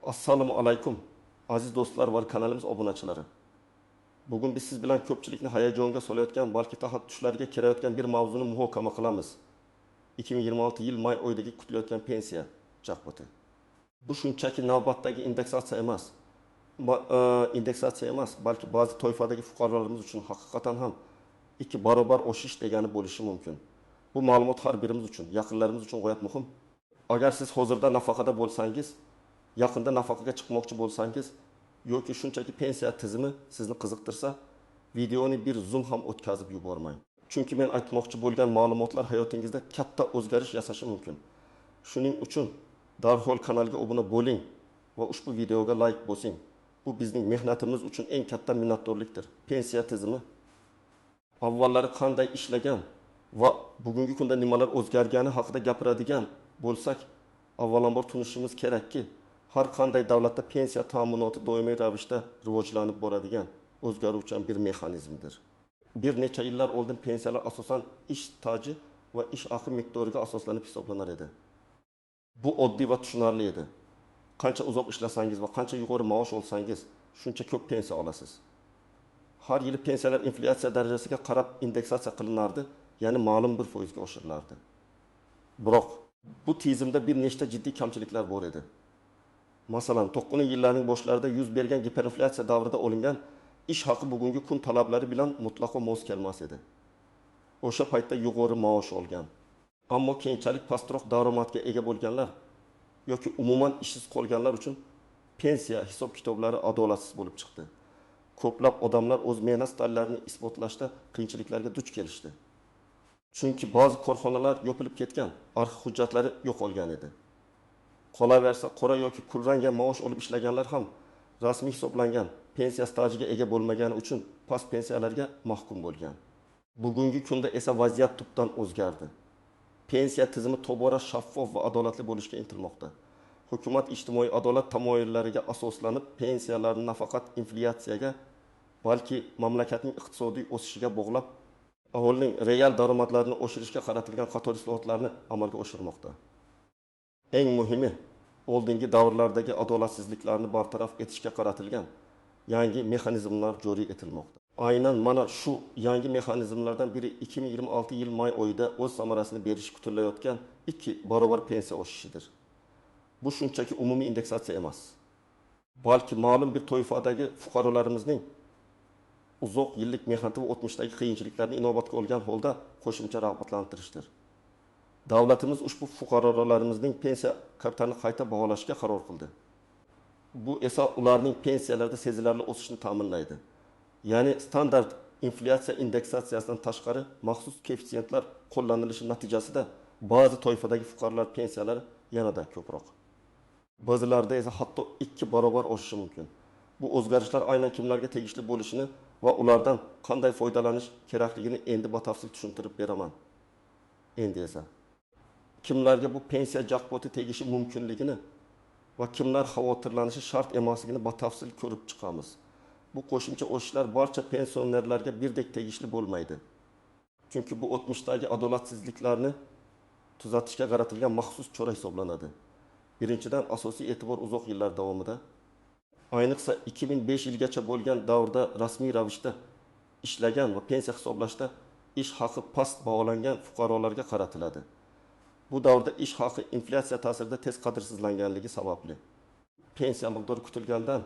Assalomu alaykum. Aziz do'stlar va kanalimiz obunachilari. Bugun biz siz bilan ko'pchilikni hayajonga solayotgan, balki taxattushlarga kelayotgan bir mavzuni muhokama qilamiz. 2026 yil may oyidagi kutilayotgan pensiya jackpoti. Bu shunchaki navbatdagi indeksatsiya emas. Indeksatsiya emas, balki ba'zi toifadagi fuqarolarimiz uchun haqiqatan ham ikki barobar oshish degani bo'lishi mumkin. Bu ma'lumot har birimiz uchun, yaqinlarimiz uchun g'oyat muhim. Agar siz hozirda nafaqada bo'lsangiz, yaqinda nafaqaga chiqmoqchi bo'lsangiz yoki shunchaki pensiya tizimi sizni qiziqtirsa, videoni bir zoom ham o'tkazib yubormang. Chunki men aytmoqchi bo'lgan ma'lumotlar hayotingizda katta o'zgarish yasashi mumkin. Shuning uchun darhol kanalga obuna bo'ling va ushbu videoga like bosing. Bu bizning mehnatimiz uchun eng katta minnatdorlikdir. Pensiya tizimi avvallari qanday ishlagan va bugungi kunda nimalar o'zgargani haqida gapiradigan bo'lsak, avvalambor tunishimiz kerakki, har qanday davlatda pensiya ta'minoti doimiy ravishda rivojlanib boradigan, o'zgaruvchan bir mexanizmdir. Bir necha yillar oldin pensiyalar asosan ish staji va ish haqi miqdoriga asoslanib hisoblanar edi. Bu oddiy va tushunarli edi. Qancha uzoq ishlasangiz va qancha yuqori maosh olsangiz, shuncha ko'p pensiya olasiz. Har yili pensiyalar inflyatsiya darajasiga qarab indeksatsiya qilinardi, ya'ni ma'lum bir foizga oshirilardi. Biroq bu tizimda bir nechta jiddiy kamchiliklar bor edi. Masalan, 90 yillarning boshlarida yuz bergan giperinflyatsiya davrida olingan ish haqi bugungi kun talablari bilan mutlaqo mos kelmas edi. O'sha paytda yuqori maosh olgan, ammo keyinchalik pastroq daromadga ega bo'lganlar yoki umuman ishsiz qolganlar uchun pensiya hisob-kitoblari adolatsiz bo'lib chiqdi. Ko'plab odamlar o'z mehnat stallarini isbotlashda qiyinchiliklarga duch kelishdi. Chunki ba'zi korxonalar yopilib ketgan, arxiv hujjatlari yo'qolgan edi. Qolaversa, qora yoki kulranga maosh olib ishlaganlar ham rasmiy hisoblangan pensiya stajiga ega bo'lmagani uchun past pensiyalarga mahkum bo'lgan. Bugungi kunda esa vaziyat tubdan o'zgardi. Pensiya tizimi tobora shaffof va adolatli bo'lishga intilmoqda. Hukumat ijtimoiy adolat tamoyillariga asoslanib pensiyalarni nafaqat inflyatsiyaga, balki mamlakatning iqtisodiy o'sishiga bog'lab, aholining real daromadlarini oshirishga qaratilgan qator islohotlarni amalga oshirmoqda. Eng muhimi, oldingi davrlardagi adolatsizliklarni bartaraf etishga qaratilgan yangi mexanizmlar joriy etilmoqda. Aynan mana shu yangi mexanizmlardan biri 2026 yil may oyida o'z samarasini berishi kutilayotgan 2 barobar pensiya oshishidir. Bu shunchaki umumiy indeksatsiya emas, balki ma'lum bir toifadagi fuqarolarimizning uzoq yillik mehnati va o'tmishdagi qiyinchiliklarni inobatga olgan holda qo'shimcha rag'batlantirishdir. Davlatimiz ushbu fuqarolarimizning pensiya kartalarini qayta baholashga qaror qildi. Bu esa ularning pensiyalarida sezilarli o'sishni ta'minlaydi. Ya'ni standart inflyatsiya indeksatsiyasidan tashqari maxsus koeffitsiyentlar qo'llanilishi natijasida ba'zi toifadagi fuqarolar pensiyalari yanada ko'proq, ba'zilarda esa hatto 2 barobar oshishi mumkin. Bu o'zgarishlar aynan kimlarga tegishli bo'lishini va ulardan qanday foydalanish kerakligini endi batafsil tushuntirib beraman. Endi esa kimlarga bu pensiya jackpoti tegishi mumkinligini va kimlar xavotirlanishi shart emasligini batafsil ko'rib chiqamiz. Bu qo'shimcha oshishlar barcha pensionerlarga birdek tegishli bo'lmaydi. Chunki bu o'tmishdagi adolatsizliklarni tuzatishga qaratilgan maxsus chora hisoblanadi. Birinchidan, asosiy e'tibor uzoq yillar davomida, ayniqsa 2005 yilgacha bo'lgan davrda rasmiy ravishda ishlagan va pensiya hisoblashda ish haqi past baholangan fuqarolarga qaratiladi. Bu davrda ish haqi inflyatsiya ta'sirida tez qadrsizlanganligi sababli pensiya miqdori kutilgandan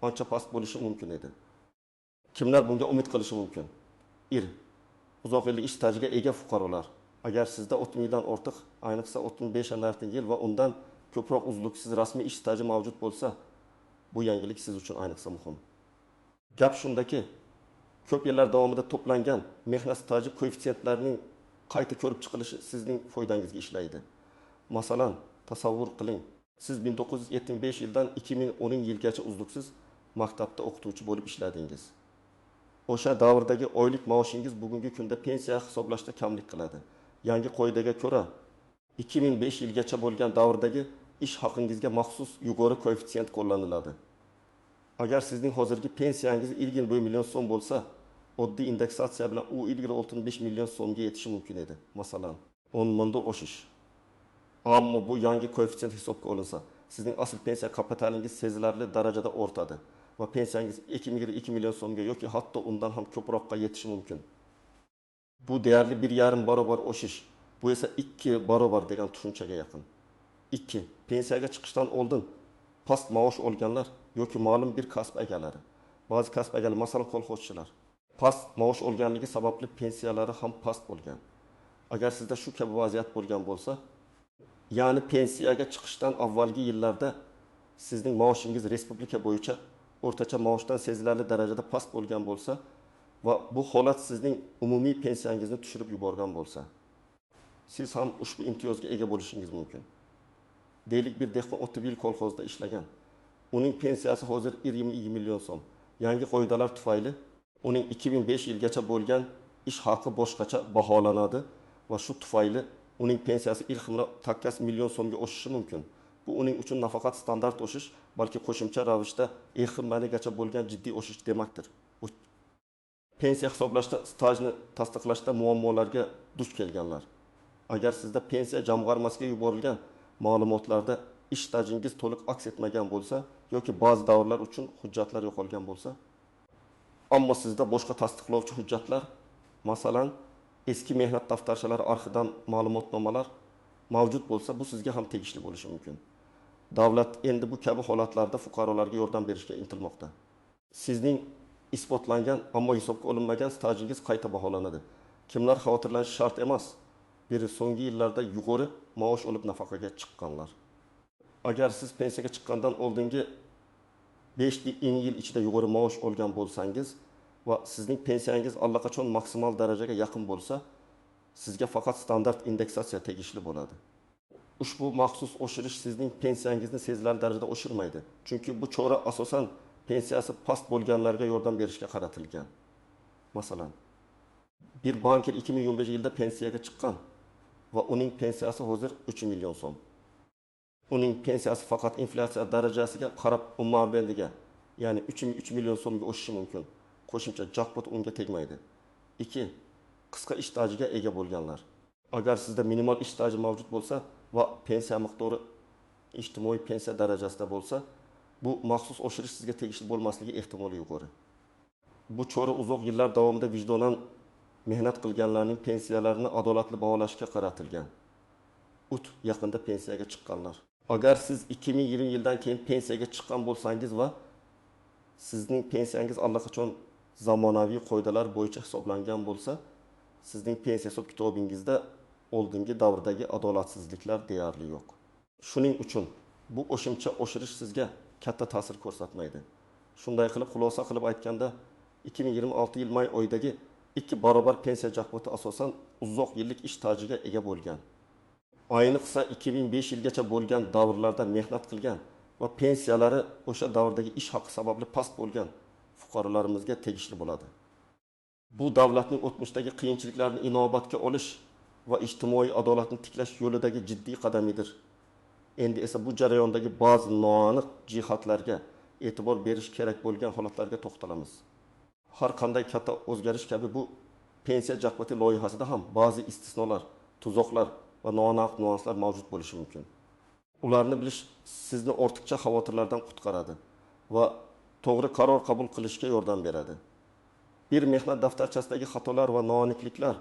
ancha past bo'lishi mumkin edi. Kimlar bunga umid qilishi mumkin? Uzoq yillik ish stajiga ega fuqarolar. Agar sizda 30 yildan ortiq, ayniqsa 35 yil va undan ko'proq uzluksiz rasmiy ish staji mavjud bo'lsa, bu yangilik siz uchun ayniqsa muhim. Gap shundaki, ko'p yillar davomida to'plangan mehnat staji koeffitsiyentlarining qayta ko'rib chiqilishi sizning foydangizga ishlaydi. Masalan, tasavvur qiling, siz 1975 yildan 2010 yilgacha uzluksiz maktabda o'qituvchi bo'lib ishladingiz. O'sha davrdagi oylik maoshingiz bugungi kunda pensiya hisoblashda kamlik qiladi. Yangi qoidaga ko'ra 2005 yilgacha bo'lgan davrdagi ish haqingizga maxsus yuqori koeffitsient qo'llaniladi. Agar sizning hozirgi pensiyangiz 1 million so'm bo'lsa, oddiy indeksatsiya bilan u 1,5 million so'mga yetishi mumkin edi. Masalan, 10 mingda oshish. Ammo bu yangi koeffitsient hisobga olinsa, sizning asl pensiya kapitalingiz sezilarli darajada ortadi va pensiyangiz 2 million so'mga yoki hatto undan ham ko'proqqa yetishi mumkin. Bu deyarli 1,5 barobar o'sish. Bu esa 2 barobar degan tushunchaga yaqin. 2. Pensiyaga chiqishdan oldin past maosh olganlar yoki ma'lum bir kasb egalari. Ba'zi kasb egalari, masalan kolxozchilar, past maosh olganligi sababli pensiyalari ham past bo'lgan. Agar sizda shu kabi vaziyat bo'lgan bo'lsa, ya'ni pensiyaga chiqishdan avvalgi yillarda sizning maoshingiz respublika bo'yicha o'rtacha maoshdan sezilarli darajada past bo'lgan bo'lsa va bu holat sizning umumiy pensiyangizni tushirib yuborgan bo'lsa, siz ham ushbu imtiyozga ega bo'lishingiz mumkin. Deylik bir dehqon 30 yil kolxozda ishlagan. Uning pensiyasi hozir 20 million so'm. Yangi qoidalar tufayli uning 2005 yilgacha bo'lgan ish haqi boshqacha baholanadi va shu tufayli uning pensiyasi ilk takkas million so'mga oshishi mumkin. Bu uning uchun nafaqat standart o'sish, balki qo'shimcha ravishda ehilmaligacha bo'lgan jiddiy o'sish demakdir. Pensiya hisoblashda stajni tasdiqlashda muammolarga duch kelganlar. Agar sizda pensiya jamg'armasiga yuborilgan ma'lumotlarda ish stajingiz to'liq aks etmagan bo'lsa yoki ba'zi davrlar uchun hujjatlar yo'qolgan bo'lsa, ammo sizda boshqa tasdiqlovchi hujjatlar, masalan, eski mehnat daftarchalari arxidan ma'lumotnomalar mavjud bo'lsa, bu sizga ham tegishli bo'lishi mumkin. Davlat endi bu kabi holatlarda fuqarolarga yordam berishga intilmoqda. Sizning isbotlangan ammo hisobga olinmagan stajingiz qayta baholanadi. Kimlar xavotirlanishi shart emas. Biri so'nggi yillarda yuqori maosh olib nafaqaga chiqqanlar. Agar siz pensiyaga chiqqandan oldingi 5 yil ichida yuqori maosh olgan bo'lsangiz va sizning pensiyangiz allaqachon maksimal darajaga yaqin bo'lsa, sizga faqat standart indeksatsiya tegishli bo'ladi. Ushbu maxsus oshirish sizning pensiyangizni sezilarli darajada oshirmaydi. Chunki bu chora asosan pensiyasi past bo'lganlarga yordam berishga qaratilgan. Masalan, bir banker 2015 yilda pensiyaga chiqqan va uning pensiyasi hozir 3 million so'm. Uning pensiyasi faqat inflyatsiya darajasiga qarab umumbendiga, ya'ni 3 million so'mga oshishi mumkin. Qo'shimcha jackpot unga tegmaydi. 2. Qisqa ish stajiga ega bo'lganlar. Agar sizda minimal ish staji mavjud bo'lsa va pensiya miqdori ijtimoiy pensiya darajasida bo'lsa, bu maxsus oshirish sizga tegishli bo'lmasligi ehtimoli yuqori. Bu chora uzoq yillar davomida vijdonan mehnat qilganlarning pensiyalarini adolatli baholashga qaratilgan. Yaqinda pensiyaga chiqqanlar. Agar siz 2020 yildan keyin pensiyaga chiqqan bo'lsangiz va sizning pensiyangiz allaqachon zamonaviy qoidalar bo'yicha hisoblangan bo'lsa, sizning pensiya hisob kitobingizda oldingi davrdagi adolatsizliklar deyarli yo'q. Shuning uchun bu qo'shimcha oshirish sizga katta ta'sir ko'rsatmaydi. Shunday qilib, xulosa qilib aytganda, 2026 yil may oyidagi 2 barobar pensiya jackpoti asosan uzoq yillik ish stajiga ega bo'lgan. Ayniqsa 2005 yilgacha bo'lgan davrlarda mehnat qilgan va pensiyalari o'sha davrdagi ish haqi sababli past bo'lgan fuqarolarimizga tegishli bo'ladi. Bu davlatning o'tmishdagi qiyinchiliklarni inobatga olish va ijtimoiy adolatni tiklash yo'lidagi jiddiy qadamidir. Endi esa bu jarayondagi ba'zi noaniq jihatlarga e'tibor berish kerak bo'lgan holatlarga to'xtalamiz. Har qanday katta o'zgarish kabi bu pensiya jackpoti loyihasida ham ba'zi istisnolar, tuzoqlar va noaniq nuanslar mavjud bo'lishi mumkin. Ularni bilish sizni ortiqcha xavotirlardan qutqaradi va to'g'ri qaror qabul qilishga yordam beradi. Bir mehnat daftarchasidagi xatolar va noaniqliklar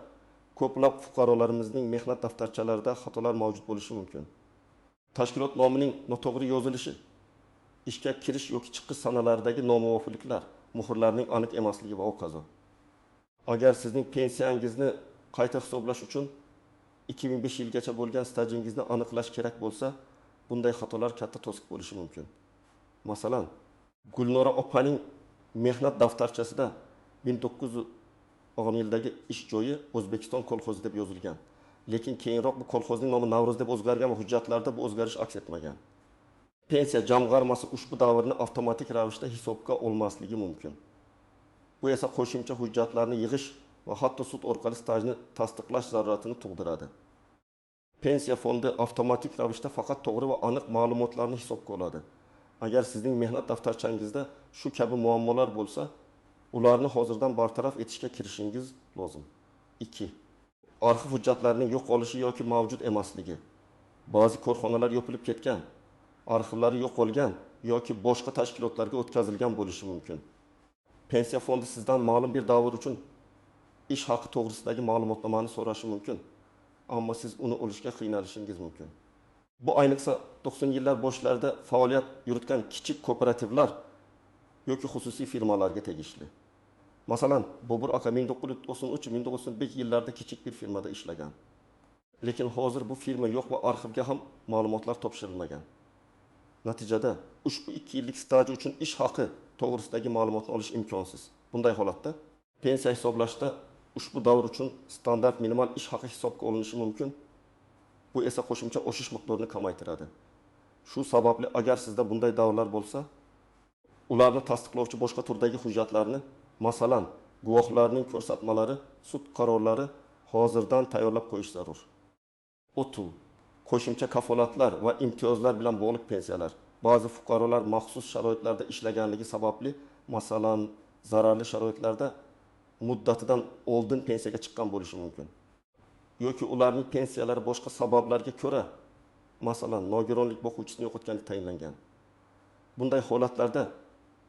ko'plab fuqarolarimizning mehnat daftarchalarida xatolar mavjud bo'lishi mumkin. Tashkilot nomining noto'g'ri yozilishi, ishga kirish yoki chiqish sanalaridagi nomuvofiqliklar, muhrlarning aniq emasligi va hokazo. Agar sizning pensiyangizni qayta hisoblash uchun 2005 yilgacha bo'lgan stajingizni aniqlash kerak bo'lsa, bunday xatolar katta to'siq bo'lishi mumkin. Masalan, Gulnora opaning mehnat daftarchasida 1910 yildagi ish joyi O'zbekiston kolxozi deb yozilgan. Lekin keyinroq bu kolxozning nomi Navro'z deb o'zgargan va hujjatlarda bu o'zgarish aks etmagan. Pensiya jamg'armasi ushbu davrni avtomatik ravishda hisobga olmasligi mumkin. Bu esa qo'shimcha hujjatlarni yig'ish va hatto sud orqali stajni tasdiqlash zaruratini tug'diradi. Pensiya fondi avtomatik ravishda faqat to'g'ri va aniq ma'lumotlarni hisobga oladi. Agar sizning mehnat daftarchangizda shu kabi muammolar bo'lsa, ularni hozirdan bartaraf etishga kirishingiz lozim. 2. Arxiv hujjatlarining yo'qolishi yoki mavjud emasligi. Ba'zi korxonalar yopilib ketgan. arxivlari yo'q bo'lgan yoki boshqa tashkilotlarga o'tkazilgan bo'lishi mumkin. Pensiya fondi sizdan ma'lum bir davr uchun ish haqi to'g'risidagi ma'lumotnomani so'rashi mumkin. Ammo siz uni olishga qiynalishingiz mumkin. Bu ayniqsa 90 yillar boshlarida faoliyat yuritgan kichik kooperativlar yoki xususiy firmalarga tegishli. Masalan, Bobur aka 1993-1995 yillarida kichik bir firmada ishlagan. Lekin hozir bu firma yo'q va arxivga ham ma'lumotlar topshirilmagan. Natijada ushbu 2 yillik staj uchun ish haqi to'g'risidagi ma'lumotni olish imkonsiz. Bunday holatda pensiya hisoblashda ushbu davr uchun standart minimal ish haqi hisobga olinishi mumkin. Bu esa qo'shimcha oshish miqdorini kamaytiradi. Shu sababli agar sizda bunday davrlar bo'lsa, ularni tasdiqlovchi boshqa turdagi hujjatlarni, masalan, guvohlarning ko'rsatmalari, sud qarorlari hozirdan tayyorlab qo'yish zarur. O'tu, qo'shimcha kafolatlar va imtiyozlar bilan bog'liq pensiyalar. Ba'zi fuqarolar maxsus sharoitlarda ishlaganligi sababli, masalan, zararli sharoitlarda muddatidan oldin pensiyaga chiqqan bo'lishi mumkin. Yoki ularning pensiyalari boshqa sabablarga ko'ra, masalan, nogironlik boquvchisini yo'qotganlik tayinlangan. Bunday holatlarda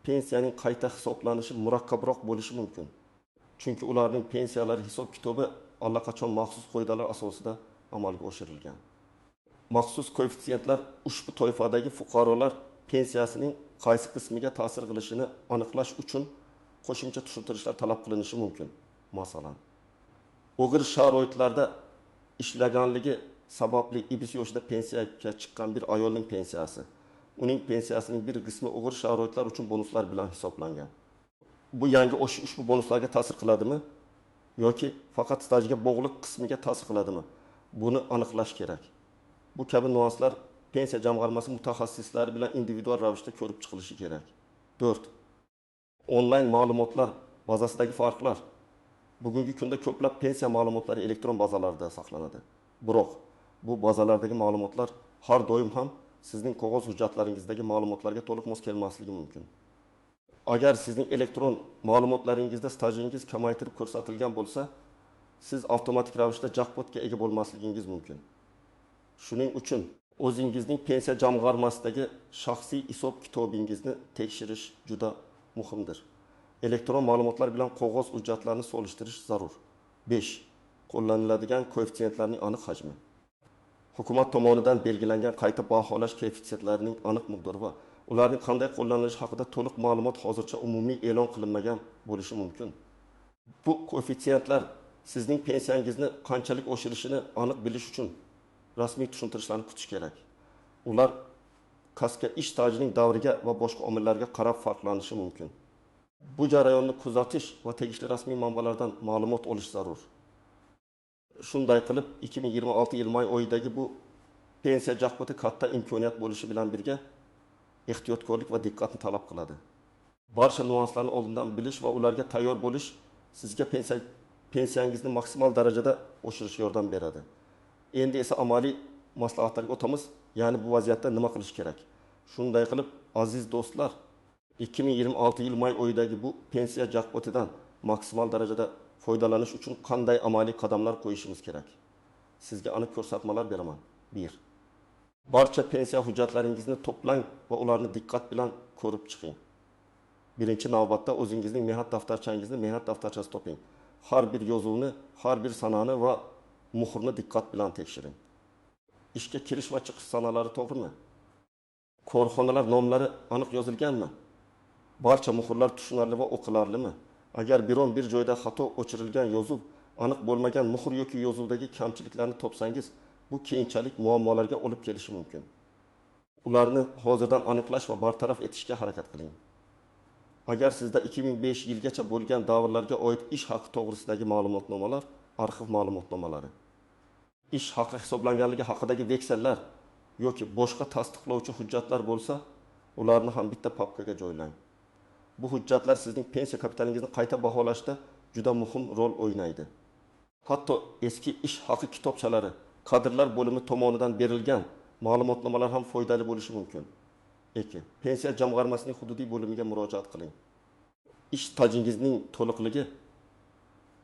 pensiyaning qayta hisoblanishi murakkabroq bo'lishi mumkin. Chunki ularning pensiyalari hisob-kitobi allaqachon maxsus qoidalar asosida amalga oshirilgan. Maxsus koeffitsiyentlar ushbu toifadagi fuqarolar pensiyasining qaysi qismiga ta'sir qilishini aniqlash uchun qo'shimcha tushuntirishlar talab qilinishi mumkin. Masalan, og'ir sharoitlarda ishlaganligi sababli 20 yoshida pensiyaga chiqqan bir ayolning pensiyasi, uning pensiyasining bir qismi og'ir sharoitlar uchun bonuslar bilan hisoblangan. Bu yangi oshish ushbu bonuslarga ta'sir qiladimi yoki faqat stajga bog'liq qismiga ta'sir qiladimi? Buni aniqlash kerak. Bu kabi nüanslar pensiya jamg'armasi mutaxassislari bilan individual ravishda ko'rib chiqilishi kerak. 4. Onlayn ma'lumotlar bazasidagi farqlar. Bugungi kunda ko'plab pensiya ma'lumotlari elektron bazalarda saqlanadi. Biroq bu bazalardagi ma'lumotlar har doim ham sizning qog'oz hujjatlaringizdagi ma'lumotlarga to'liq mos kelmasligi mumkin. Agar sizning elektron ma'lumotlaringizda stajingiz kamaytirib ko'rsatilgan bo'lsa, siz avtomatik ravishda jackpotga ega bo'lmasligingiz mumkin. Shuning uchun o'zingizning pensiya jamg'armasidagi shaxsiy hisob kitobingizni tekshirish juda muhimdir. Elektron ma'lumotlar bilan qog'oz hujjatlarni solishtirish zarur. 5. Qo'llaniladigan koeffitsiyentlarning aniq hajmi. Hukumat tomonidan belgilangan qayta baholash koeffitsiyentlarining aniq miqdori va ularning qanday qo'llanilishi haqida to'liq ma'lumot hozircha umumiy e'lon qilinmagan bo'lishi mumkin. Bu koeffitsiyentlar sizning pensiyangizni qanchalik oshirishini aniq bilish uchun rasmiy tushuntirishlarni kutish kerak. Ular kasbga ish stajining davriga va boshqa omillarga qarab farqlanishi mumkin. Bu jarayonni kuzatish va tegishli rasmiy manbalardan ma'lumot olish zarur. Shunday qilib, 2026 yil may oyidagi bu pensiya jackpoti katta imkoniyat bo'lishi bilan birga ehtiyotkorlik va diqqatni talab qiladi. Barcha nüanslarni oldindan bilish va ularga tayyor bo'lish sizga pensiyangizni maksimal darajada oshirishga yordam beradi. Endi esa amaliy maslahatlarga o'tamiz, ya'ni bu vaziyatda nima qilish kerak? Shunday qilib, aziz do'stlar, 2026 yil may oyidagi bu pensiya jackpotidan maksimal darajada foydalanish uchun qanday amaliy qadamlar qo'yishimiz kerak? Sizga aniq ko'rsatmalar beraman. 1. Barcha pensiya hujjatlaringizni to'plang va ularni diqqat bilan ko'rib chiqing. Birinchi navbatda o'zingizning mehnat daftarchangizni mehnat daftarchasi toping. Har bir yozuvni, har bir sanani va muhrni diqqat bilan tekshiring. Ishga kirish va chiqish sanalari to'g'rimi? Korxonalar nomlari aniq yozilganmi? Barcha muhrlar tushunarli va o'qilarlimi? Agar biron bir joyda xato o'chirilgan yozuv, aniq bo'lmagan muhr yoki yozuvdagi kamchiliklarni topsangiz, bu keyinchalik muammolarga olib kelishi mumkin. Ularni hozirdan aniqlash va bartaraf etishga harakat qiling. Agar sizda 2005 yilgacha bo'lgan davrlarga oid ish haqi to'g'risidagi ma'lumotnomalar, arxiv ma'lumotnomalari, ish haqi hisoblanganligi haqidagi veksellar yoki boshqa tasdiqlovchi hujjatlar bo'lsa, ularni ham bitta papkaga joylang. Bu hujjatlar sizning pensiya kapitalingizni qayta baholashda juda muhim rol o'ynaydi. Hatto eski ish haqi kitobchalari, kadrlar bo'limi tomonidan berilgan ma'lumotnomalar ham foydali bo'lishi mumkin. 2. Pensiya jamg'armasining hududiy bo'limiga murojaat qiling. Ish stajingizning to'liqligi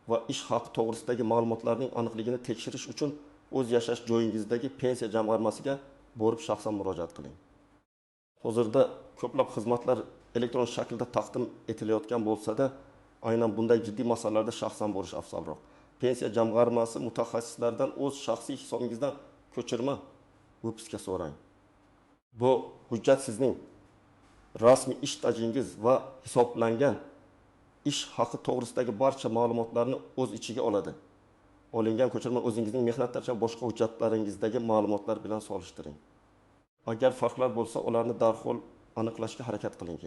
va ish haqi to'g'risidagi ma'lumotlarning aniqligini tekshirish uchun o'z yashash joyingizdagi pensiya jamg'armasiga borib shaxsan murojaat qiling. hozirda ko'plab xizmatlar elektron shaklda taqdim etilayotgan bo'lsa-da, aynan bunday jiddiy masalalarda shaxsan bo'lish afzalroq. Pensiya jamg'armasi mutaxassislardan o'z shaxsiy hisobingizdan ko'chirma o'pizga so'rang. Bu hujjat sizning rasmiy ish stajingiz va hisoblangan ish haqi to'g'risidagi barcha ma'lumotlarni o'z ichiga oladi. Olingan ko'chirma o'zingizning mehnat tarixi boshqa hujjatlaringizdagi ma'lumotlar bilan solishtiring. Agar farqlar bo'lsa, ularni darhol aniqlashga harakat qiling.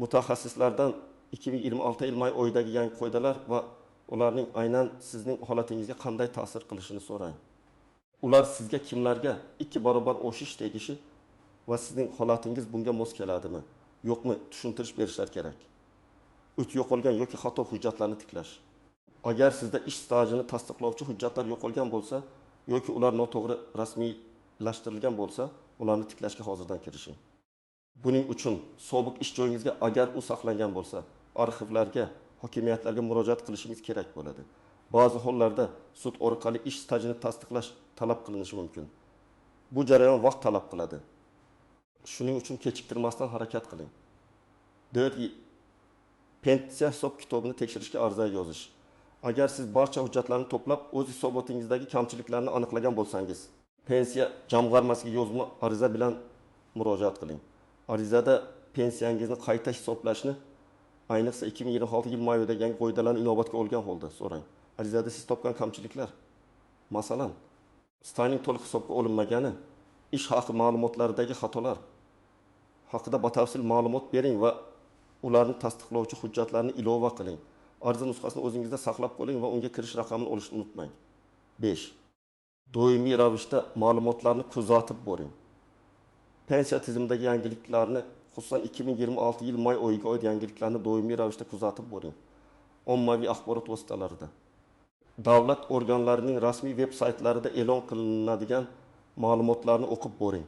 Mutaxassislardan 2026 yil may oyidagi yangi qoidalar va ularning aynan sizning holatingizga qanday ta'sir qilishini so'rang. Ular sizga kimlarga 2 barobar o'shish tegishi va sizning holatingiz bunga mos keladimi, yo'qmi tushuntirish berishlar kerak. Yo'qolgan yoki xato hujjatlarni tiklash. Agar sizda ish stajini tasdiqlovchi hujjatlar yo'qolgan bo'lsa yoki ular noto'g'ri rasmiylashtirilgan bo'lsa, ularni tiklashga hozirdan kirishing. Buning uchun sobiq ish joyingizga agar u saqlangan bo'lsa, arxivlarga, hokimiyatlarga murojaat qilishingiz kerak bo'ladi. Ba'zi hollarda sud orqali ish stajini tasdiqlash talab qilinishi mumkin. Bu jarayon vaqt talab qiladi. Shuning uchun kechiktirmasdan harakat qiling. 4. Pensiya hisob kitobini tekshirishga ariza yozish. Agar siz barcha hujjatlarni to'plab o'z hisobotingizdagi kamchiliklarni aniqlagan bo'lsangiz, pensiya jamg'armasiga yozma ariza bilan murojaat qiling. Arizada pensiyangizni qayta hisoblashni, ayniqsa 2026 yil may oyidagi yangi qoidalarni inobatga olgan holda so'rang. Arizada siz topgan kamchiliklar, masalan, stajning to'liq hisobga olinmagani, ish haqi ma'lumotlaridagi xatolar haqida batafsil ma'lumot bering va ularni tasdiqlovchi hujjatlarni ilova qiling. Ariza nusxasini o'zingizda saqlab qoling va unga kirish raqamini olishni unutmang. 5. Doimiy ravishda ma'lumotlarni kuzatib boring. Pensiya tizimidagi yangiliklarni, xususan 2026 yil may oyiga oid yangiliklarni doimiy ravishda kuzatib boring. Ommaviy axborot vositalarida, davlat organlarining rasmiy veb-saytlarida e'lon qilinadigan ma'lumotlarni o'qib boring.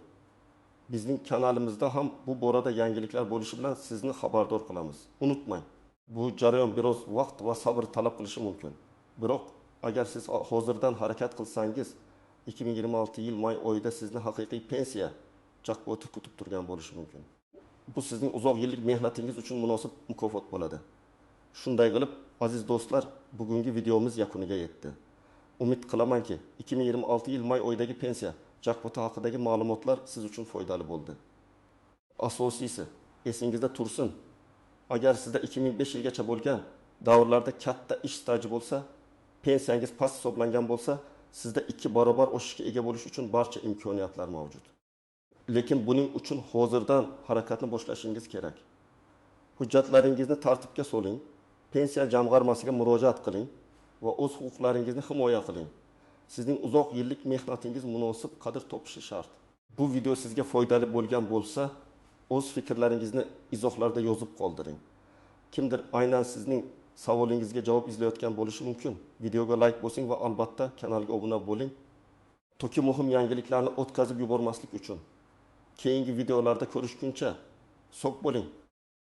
Bizning kanalimizda ham bu borada yangiliklar bo'lishi bilan sizni xabardor qilamiz. Unutmang, bu jarayon biroz vaqt va sabr talab qilishi mumkin. Biroq agar siz hozirdan harakat qilsangiz, 2026 yil may oyida sizni haqiqiy pensiya jackpoti kutib turgan bo'lishi mumkin. Bu sizning uzoq yillik mehnatingiz uchun munosib mukofot bo'ladi. Shunday qilib, aziz do'stlar, bugungi videomiz yakuniga yetdi. Umid qilamanki, 2026 yil may oyidagi pensiya jackpoti haqidagi ma'lumotlar siz uchun foydali bo'ldi. Asosiysi, esingizda tursin. Agar sizda 2005 yilgacha bo'lgan davrlarda katta ish staji bo'lsa, pensiyangiz past hisoblangan bo'lsa, sizda 2 barobar o'sishga ega bo'lish uchun barcha imkoniyatlar mavjud. Lekin buning uchun hozirdan harakatni boshlashingiz kerak. Hujjatlaringizni tartibga soling, pensiya jamg'armasiga murojaat qiling va o'z huquqlaringizni himoya qiling. Sizning uzoq yillik mehnatingiz munosib qadr topishi shart. Bu video sizga foydali bo'lgan bo'lsa, o'z fikrlaringizni izohlarda yozib qoldiring. Kimdir aynan sizning savolingizga javob izlayotgan bo'lishi mumkin. Videoga like bosing va albatta kanalga obuna bo'ling. Toki muhim yangiliklarni o'tkazib yubormaslik uchun. Keyingi videolarda ko'rishguncha sog' bo'ling.